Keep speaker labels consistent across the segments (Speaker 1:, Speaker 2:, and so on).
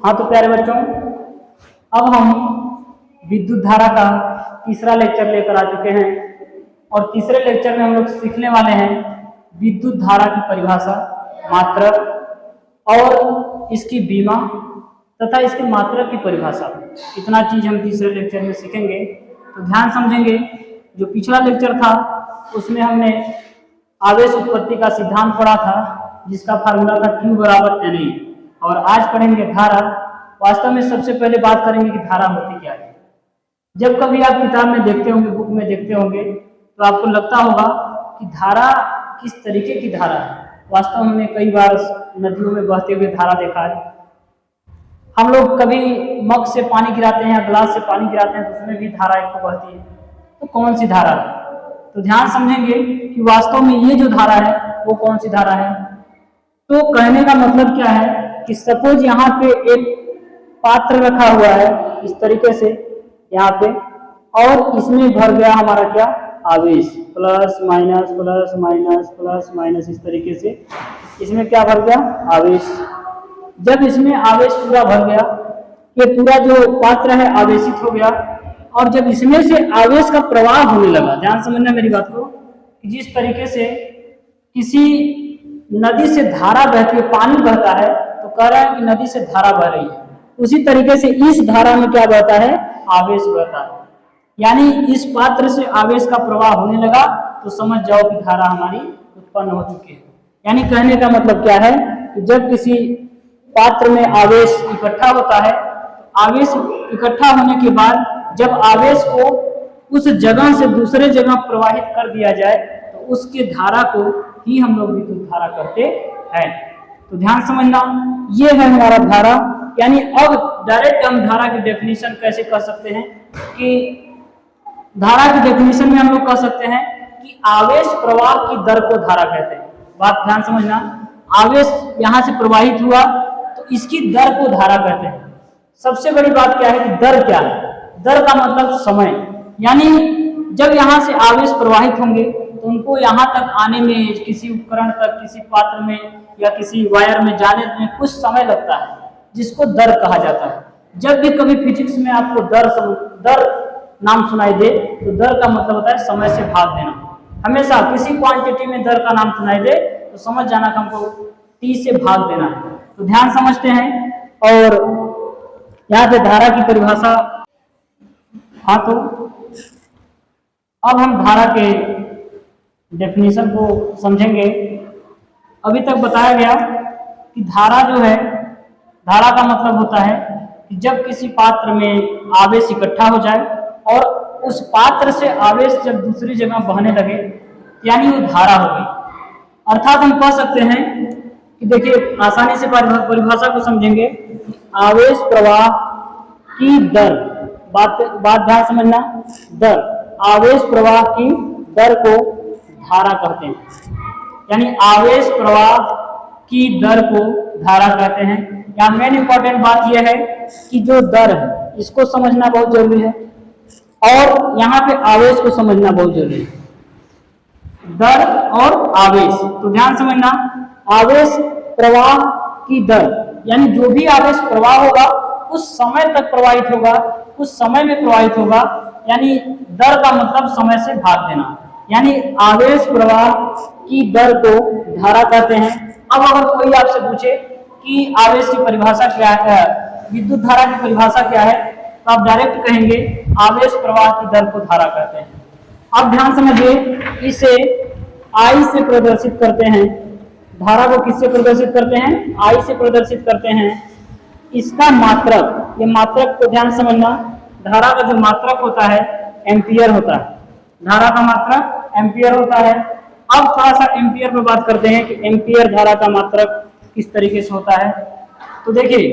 Speaker 1: हाँ तो प्यारे बच्चों, अब हम विद्युत धारा का तीसरा लेक्चर लेकर आ चुके हैं और तीसरे लेक्चर में हम लोग सीखने वाले हैं विद्युत धारा की परिभाषा, मात्रक और इसकी बीमा तथा इसके मात्रक की परिभाषा। इतना चीज हम तीसरे लेक्चर में सीखेंगे, तो ध्यान समझेंगे। जो पिछला लेक्चर था उसमें हमने आवेश उत्पत्ति का सिद्धांत पढ़ा था, जिसका फार्मूला था Q बराबर NI। और आज पढ़ेंगे धारा। वास्तव में सबसे पहले बात करेंगे कि धारा होती क्या है। जब कभी आप किताब में देखते होंगे, बुक में देखते होंगे, तो आपको लगता होगा कि धारा किस तरीके की धारा है। वास्तव में कई बार नदियों में बहते हुए धारा देखा है। हम लोग कभी मग से पानी गिराते हैं या गिलास से पानी गिराते हैं तो उसमें भी धारा एक को बहती है। तो कौन सी धारा है? तो ध्यान समझेंगे कि वास्तव में ये जो धारा है वो कौन सी धारा है। तो कहने का मतलब क्या है कि सपोज यहाँ पे एक पात्र रखा हुआ है इस तरीके से यहाँ पे, और इसमें भर गया हमारा क्या, आवेश, plus minus plus minus plus minus, इस तरीके से इसमें क्या भर गया, आवेश। जब इसमें आवेश पूरा भर गया, ये पूरा जो पात्र है आवेशित हो गया, और जब इसमें से आवेश का प्रवाह होने लगा, ध्यान समझना मेरी बात को, कि जिस तरीके से किसी नदी से धारा बहती है, पानी बहता है, तो कह रहा है कि नदी से धारा बह रही है, उसी तरीके से इस धारा में क्या बहता है, आवेश बहता है। यानी इस पात्र से आवेश का प्रवाह होने लगा तो समझ जाओ कि धारा हमारी उत्पन्न हो चुकी है। यानी कहने का मतलब क्या है कि जब किसी पात्र में आवेश इकट्ठा होता है, आवेश इकट्ठा होने के बाद जब आवेश को उस जगह से दूसरे जगह प्रवाहित कर दिया जाए तो उसके धारा को ही हम लोग विद्युत धारा कहते हैं। तो ध्यान समझना, ये है हमारा धारा। यानी अब डायरेक्ट हम धारा की डेफिनेशन कैसे कर सकते हैं कि धारा की डेफिनेशन में हम लोग कह सकते हैं कि आवेश प्रवाह की दर को धारा कहते हैं। बात ध्यान समझना, आवेश यहाँ से प्रवाहित हुआ तो इसकी दर को धारा कहते हैं। सबसे बड़ी बात क्या है कि दर क्या है? दर का मतलब समय। यानी जब यहाँ से आवेश प्रवाहित होंगे तो उनको यहाँ तक आने में, किसी उपकरण तक, किसी पात्र में या किसी वायर में जाने में कुछ समय लगता है, जिसको दर कहा जाता है। जब भी कभी फिजिक्स में आपको दर नाम सुनाई दे तो दर का मतलब होता है समय से भाग देना। हमेशा किसी क्वांटिटी में दर का नाम सुनाई दे तो समझ जाना कि हमको T से भाग देना है। तो ध्यान समझते हैं। और यहाँ पे धारा की परिभाषा, हाँ तो अब हम धारा के डेफिनेशन को समझेंगे। अभी तक बताया गया कि धारा जो है, धारा का मतलब होता है कि जब किसी पात्र में आवेश इकट्ठा हो जाए और उस पात्र से आवेश जब दूसरी जगह बहने लगे, यानी वो धारा हो गई। अर्थात हम कह सकते हैं कि देखिए आसानी से परिभाषा को समझेंगे, आवेश प्रवाह की दर, बात ध्यान समझना, दर, आवेश प्रवाह की दर को धारा कहते हैं। यानी आवेश प्रवाह की दर को धारा कहते हैं। यहाँ मेन इंपॉर्टेंट बात यह है कि जो दर है इसको समझना बहुत जरूरी है और यहाँ पे आवेश को समझना बहुत जरूरी है। दर और आवेश, तो ध्यान समझना, आवेश प्रवाह की दर यानी जो भी आवेश प्रवाह होगा उस समय तक प्रवाहित होगा, उस समय में प्रवाहित होगा। यानी दर का मतलब समय से भाग देना, यानी आवेश प्रवाह की दर को धारा कहते हैं। अब अगर कोई आपसे पूछे कि आवेश की परिभाषा क्या है, विद्युत धारा की परिभाषा क्या है, तो आप डायरेक्ट कहेंगे आवेश प्रवाह की दर को धारा कहते हैं। अब ध्यान समझिए, इसे I से प्रदर्शित करते हैं। धारा को किससे प्रदर्शित करते हैं? I से प्रदर्शित करते हैं। इसका मात्रक, ये मात्रक को ध्यान समझना, धारा का जो मात्रक होता है एम्पियर होता है। धारा का मात्रक एम्पियर होता है। अब थोड़ा सा एम्पियर में बात करते हैं कि एम्पियर धारा का मात्रक किस तरीके से होता है। तो देखिए,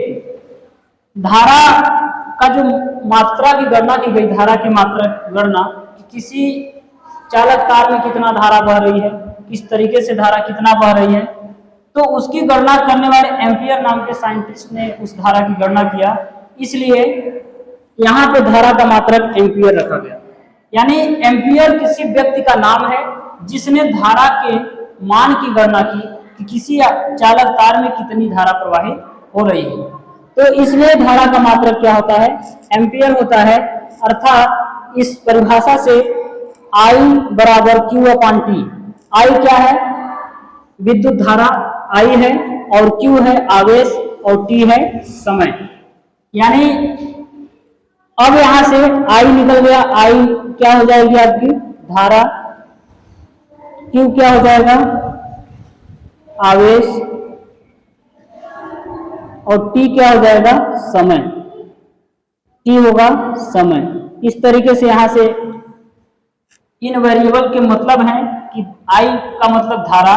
Speaker 1: धारा का जो मात्रा की गणना की गई, धारा की मात्रा गणना, किसी चालक तार में कितना धारा बह रही है, किस तरीके से धारा कितना बह रही है, तो उसकी गणना करने वाले एम्पियर नाम के साइंटिस्ट ने उस धारा की गणना किया, इसलिए यहाँ पे धारा का मात्रक एम्पियर रखा गया। यानी एम्पियर किसी व्यक्ति का नाम है जिसने धारा के मान की गणना की कि किसी चालक तार में कितनी धारा प्रवाहित हो रही है। तो इसलिए धारा का मात्रक क्या होता है, एम्पियर होता है। अर्थात इस परिभाषा से I बराबर Q अपान T। I क्या है, विद्युत धारा I है, और Q है आवेश, और T है समय। यानी अब यहां से I निकल गया, I क्या हो जाएगी आपकी धारा, Q क्या हो जाएगा आवेश, और T क्या हो जाएगा समय, T होगा समय। इस तरीके से यहां से इन वेरिएबल के मतलब हैं कि I का मतलब धारा,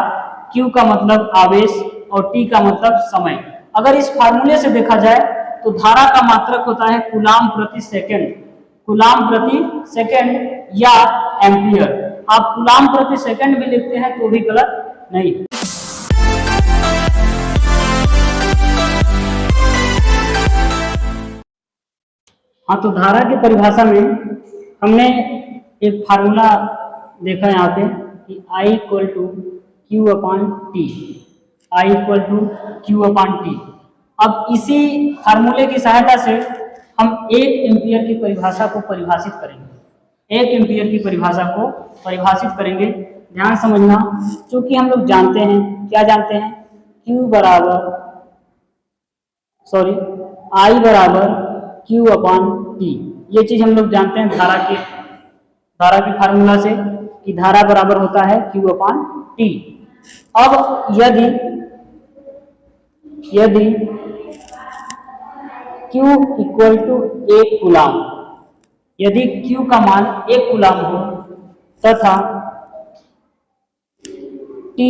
Speaker 1: Q का मतलब आवेश, और T का मतलब समय। अगर इस फार्मूले से देखा जाए तो धारा का मात्रक होता है कूलाम प्रति सेकंड, कूलाम प्रति सेकंड या एम्पियर। आप कूलाम प्रति सेकंड भी लिखते हैं तो भी गलत नहीं। हाँ, तो धारा की परिभाषा में हमने एक फार्मूला देखा यहाँ पे कि I equal to q upon t, I equal to q upon t. अब इसी फार्मूले की सहायता से हम 1 एम्पियर की परिभाषा को परिभाषित करेंगे, 1 एम्पियर की परिभाषा को परिभाषित करेंगे। ध्यान समझना, क्योंकि हम लोग जानते हैं, क्या जानते हैं, Q बराबर I बराबर Q अपान टी। ये चीज हम लोग जानते हैं धारा की फार्मूला से कि धारा बराबर होता है Q अपान टी। अब यदि Q इक्वल टू 1 कूलाम, यदि Q का मान 1 कूलाम हो तथा T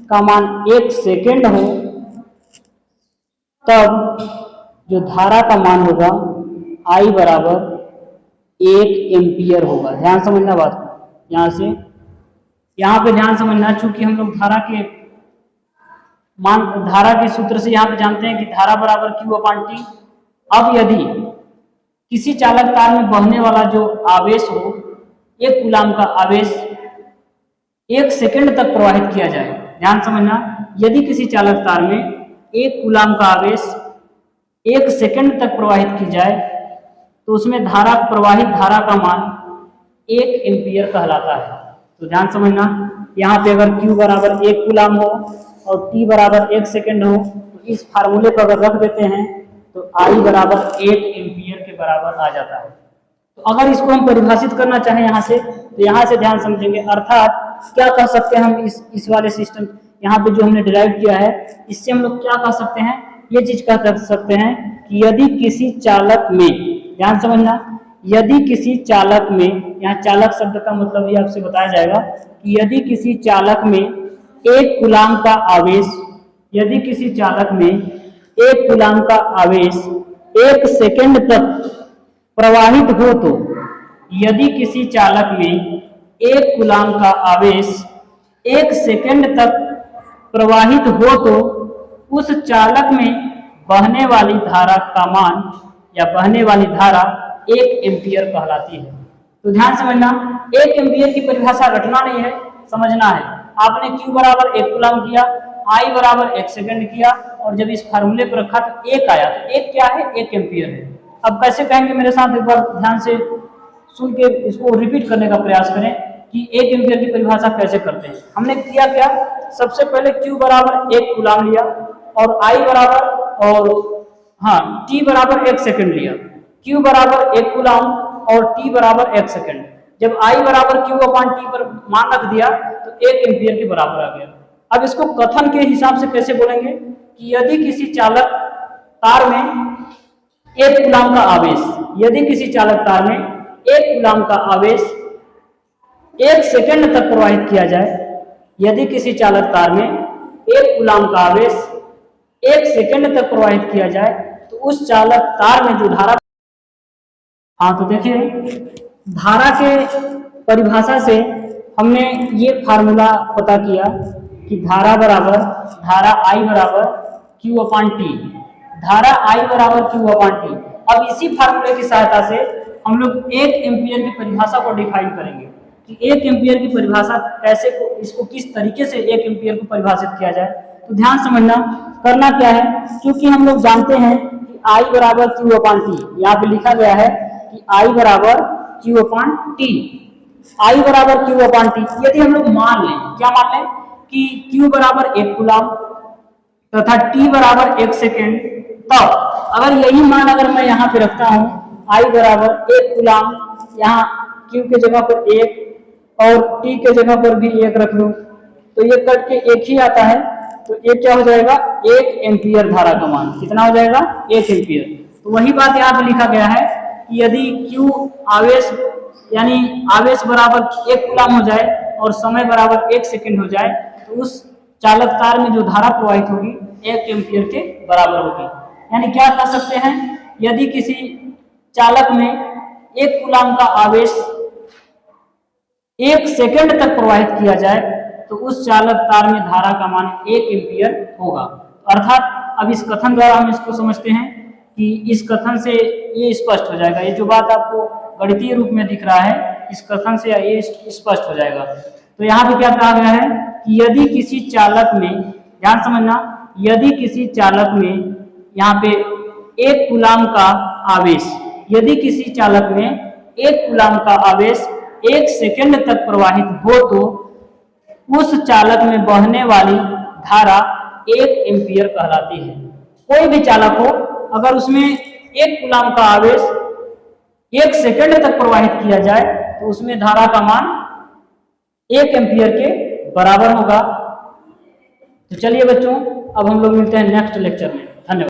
Speaker 1: का मान 1 सेकेंड हो, तब जो धारा का मान होगा I बराबर 1 एम्पियर होगा। ध्यान समझना बात को, यहाँ पे ध्यान समझना, चूंकि हम लोग धारा के सूत्र से यहाँ पे जानते हैं कि धारा बराबर Q अपान टी। अब यदि किसी चालक तार में बहने वाला जो आवेश हो, 1 कूलाम का आवेश 1 सेकंड तक प्रवाहित किया जाए। ध्यान समझना, यदि किसी चालक तार में 1 कूलाम का आवेश 1 सेकंड तक प्रवाहित की जाए तो उसमें प्रवाहित धारा का मान 1 एम्पियर कहलाता है। तो ध्यान समझना, यहाँ पे अगर Q बराबर 1 कूलाम हो और T बराबर 1 सेकंड हो तो इस फार्मूले को अगर रख देते हैं तो I बराबर 1 एम्पियर के बराबर आ जाता है। तो अगर इसको हम परिभाषित करना चाहें यहाँ से, तो यहाँ से ध्यान समझेंगे। अर्थात क्या कह सकते हैं हम इस वाले सिस्टम यहाँ पे जो हमने डिराइव किया है, इससे हम लोग क्या कह सकते हैं, ये चीज कह सकते हैं कि यदि किसी चालक में, ध्यान समझना, यदि किसी चालक में, यहाँ चालक शब्द का मतलब ये आपसे बताया जाएगा कि यदि किसी चालक में 1 कूलाम का आवेश, यदि किसी चालक में 1 कूलाम का आवेश 1 सेकंड तक प्रवाहित हो, तो यदि किसी चालक में 1 कूलाम का आवेश 1 सेकंड तक प्रवाहित हो तो उस चालक में बहने वाली धारा का मान या बहने वाली धारा 1 एम्पियर कहलाती है। तो ध्यान समझना, 1 एम्पियर की परिभाषा रटना नहीं है, समझना है। आपने Q बराबर 1 कूलाम किया, I बराबर 1 सेकंड किया, और जब इस फार्मूले पर रखा तो 1 आया, तो 1 क्या है, 1 एम्पियर है। अब कैसे कहेंगे, मेरे साथ एक बार ध्यान से सुन के इसको रिपीट करने का प्रयास करें कि 1 एम्पियर की परिभाषा कैसे करते हैं। हमने किया क्या, सबसे पहले Q बराबर 1 कूलाम लिया और I बराबर T बराबर 1 सेकंड लिया। Q बराबर 1 कूलाम और T बराबर 1 सेकंड। जब I बराबर Q अपान T पर मान रख दिया तो 1 एम्पियर के बराबर आ गया। अब इसको कथन के हिसाब से कैसे बोलेंगे कि यदि किसी चालक तार में 1 कूलाम का आवेश, यदि किसी चालक तार में 1 कूलाम का आवेश 1 सेकंड तक प्रवाहित किया जाए, यदि किसी चालक तार में 1 कूलाम का आवेश 1 सेकंड तक प्रवाहित किया जाए तो उस चालक तार में जो धारा, हाँ तो देखिए, धारा के परिभाषा से हमने ये फार्मूला पता किया कि धारा I बराबर Q अपान टी, धारा I बराबर Q अपान टी। अब इसी फार्मूले की सहायता से हम लोग 1 एम्पियर की परिभाषा को डिफाइन करेंगे कि 1 एम्पियर की परिभाषा कैसे इसको किस तरीके से 1 एम्पियर को परिभाषित किया जाए। तो ध्यान समझना, करना क्या है, क्योंकि हम लोग जानते हैं कि I बराबर क्यू अपान टी, यहाँ पे लिखा गया है कि I बराबर क्यू अपान टी, I बराबर क्यू अपान टी। यदि हम लोग मान लें, क्या मान लें कि Q बराबर 1 कूलम तथा T बराबर 1 सेकेंड, तब अगर यही मान अगर मैं यहाँ पे रखता हूँ I बराबर 1 कूलम, यहाँ Q के जगह पर 1 और T के जगह पर भी 1 रख लूं, तो ये कट के 1 ही आता है, तो ये क्या हो जाएगा, 1 एम्पियर धारा का मान कितना हो जाएगा, 1 एम्पियर। तो वही बात यहाँ पे लिखा गया है कि यदि Q आवेश यानी आवेश बराबर 1 कूलम हो जाए और समय बराबर 1 सेकेंड हो जाए, तो उस चालक तार में जो धारा प्रवाहित होगी 1 एम्पियर के बराबर होगी। यानी क्या कह सकते हैं, यदि किसी चालक में 1 कूलम का आवेश 1 सेकेंड तक प्रवाहित किया जाए, तो उस चालक तार में धारा का मान 1 एम्पियर होगा। अर्थात अब इस कथन द्वारा हम इसको समझते हैं कि इस कथन से ये स्पष्ट हो जाएगा, ये जो बात आपको गणितीय रूप में दिख रहा है, इस कथन से ये स्पष्ट हो जाएगा। तो यहाँ पे क्या कहा गया है कि यदि किसी चालक में, ध्यान समझना, यदि किसी चालक में यहाँ पे 1 कूलम का आवेश, यदि किसी चालक में 1 कूलम का आवेश 1 सेकेंड तक प्रवाहित हो, तो उस चालक में बहने वाली धारा 1 एम्पियर कहलाती है। कोई भी चालक हो, अगर उसमें 1 कूलम का आवेश 1 सेकेंड तक प्रवाहित किया जाए, तो उसमें धारा का मान 1 एम्पियर के बराबर होगा। तो चलिए बच्चों, अब हम लोग मिलते हैं नेक्स्ट लेक्चर में। धन्यवाद।